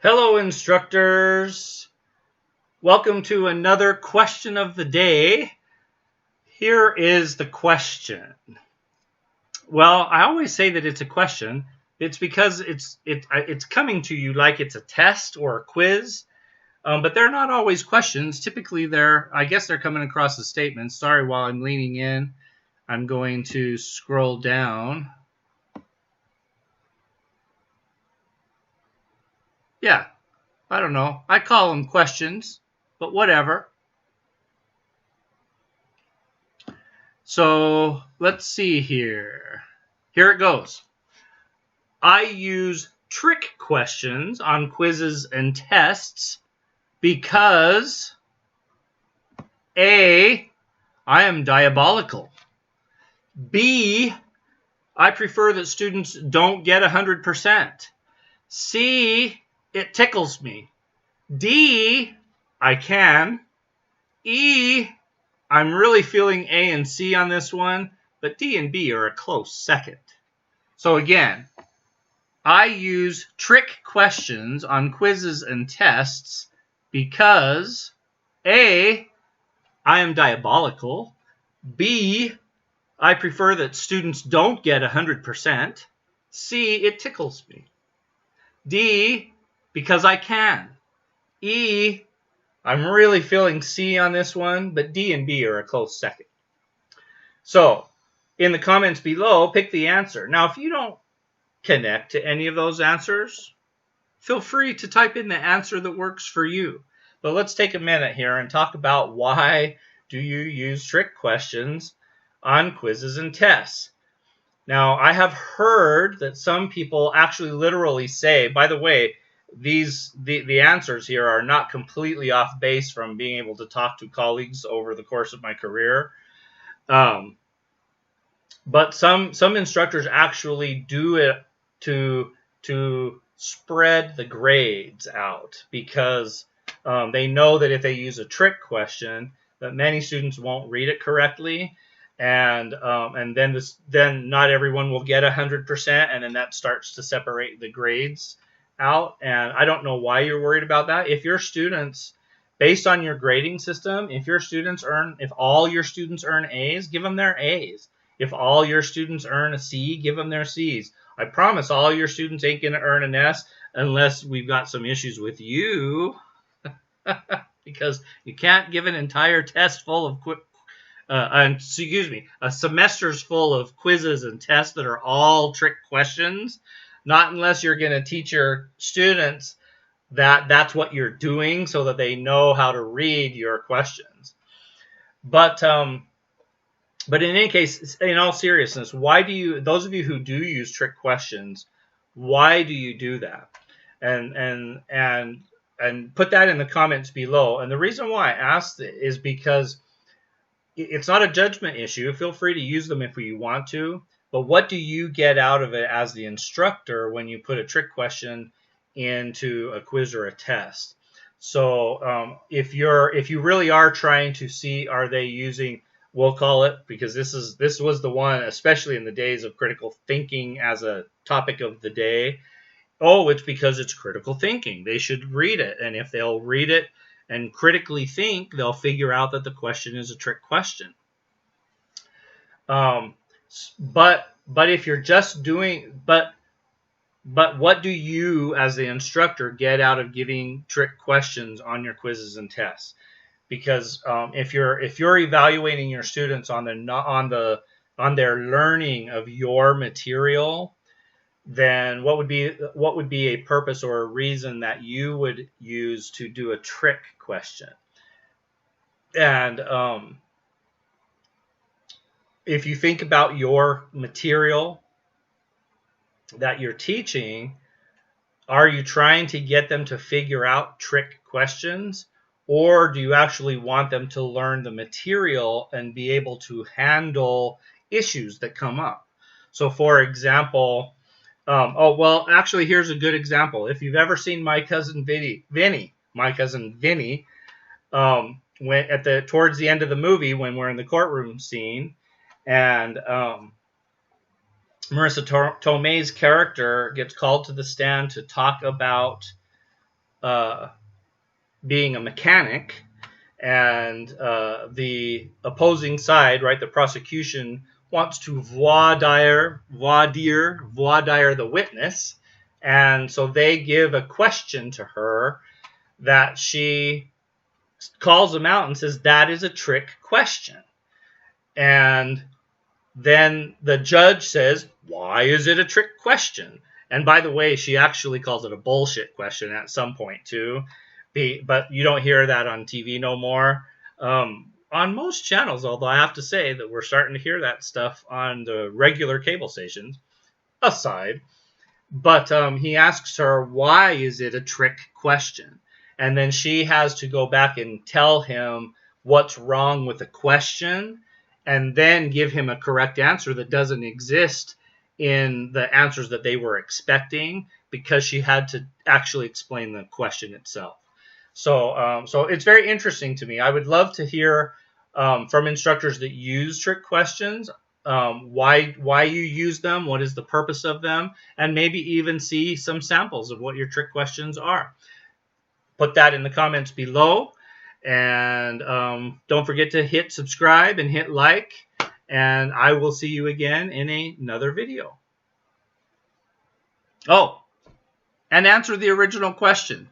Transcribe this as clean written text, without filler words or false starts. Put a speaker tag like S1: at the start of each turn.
S1: Hello, instructors. Welcome to another question of the day. Here is the question. Well, I always say that it's a question. It's because it's coming to you like it's a test or a quiz, but they're not always questions. Typically, I guess they're coming across as statements. Sorry, while I'm leaning in, I'm going to scroll down. Yeah, I don't know. I call them questions, but whatever. So let's see here. Here it goes. I use trick questions on quizzes and tests because A, I am diabolical. B, I prefer that students don't get 100%. C, it tickles me. D, I can. E, I'm really feeling A and C on this one, but D and B are a close second. So again, I use trick questions on quizzes and tests because A, I am diabolical. B, I prefer that students don't get 100%. C, it tickles me. D, because I can. E, I'm really feeling C on this one, but D and B are a close second. So, in the comments below, pick the answer. Now, if you don't connect to any of those answers, feel free to type in the answer that works for you. But let's take a minute here and talk about why do you use trick questions on quizzes and tests. Now, I have heard that some people actually literally say, by the way, the answers here are not completely off base from being able to talk to colleagues over the course of my career. But some instructors actually do it to spread the grades out because they know that if they use a trick question, that many students won't read it correctly, and then not everyone will get 100%, and then that starts to separate the grades out. And I don't know why you're worried about that. If your students, based on your grading system, if all your students earn A's, give them their A's. If all your students earn a C, give them their C's. I promise all your students ain't going to earn an S unless we've got some issues with you. Because you can't give an entire test full of a semester's full of quizzes and tests that are all trick questions. Not unless you're going to teach your students that that's what you're doing so that they know how to read your questions. But in any case, in all seriousness, why do you, those of you who do use trick questions, why do you do that? And put that in the comments below. And the reason why I asked it is because it's not a judgment issue. Feel free to use them if you want to. But what do you get out of it as the instructor when you put a trick question into a quiz or a test? So if you really are trying to see, are they using, we'll call it, because this was the one, especially in the days of critical thinking as a topic of the day. Oh, it's because it's critical thinking. They should read it. And if they'll read it and critically think, they'll figure out that the question is a trick question. But if you're just doing, but what do you as the instructor get out of giving trick questions on your quizzes and tests? Because if you're evaluating your students on their learning of your material, then what would be a purpose or a reason that you would use to do a trick question? And if you think about your material that you're teaching, are you trying to get them to figure out trick questions, or do you actually want them to learn the material and be able to handle issues that come up? So for example, actually, here's a good example. If you've ever seen My Cousin Vinny, towards the end of the movie when we're in the courtroom scene, and Marissa Tomei's character gets called to the stand to talk about being a mechanic, and the opposing side, right, the prosecution, wants to voir dire the witness, and so they give a question to her that she calls them out and says that is a trick question. And then the judge says, why is it a trick question? And by the way, she actually calls it a bullshit question at some point too. But you don't hear that on TV no more. On most channels, although I have to say that we're starting to hear that stuff on the regular cable stations, aside. But he asks her, why is it a trick question? And then she has to go back and tell him what's wrong with the question, and then give him a correct answer that doesn't exist in the answers that they were expecting, because she had to actually explain the question itself. So it's very interesting to me. I would love to hear from instructors that use trick questions, why you use them, what is the purpose of them, and maybe even see some samples of what your trick questions are. Put that in the comments below, and don't forget to hit subscribe and hit like, and I will see you again in another video. Oh, and answer the original question.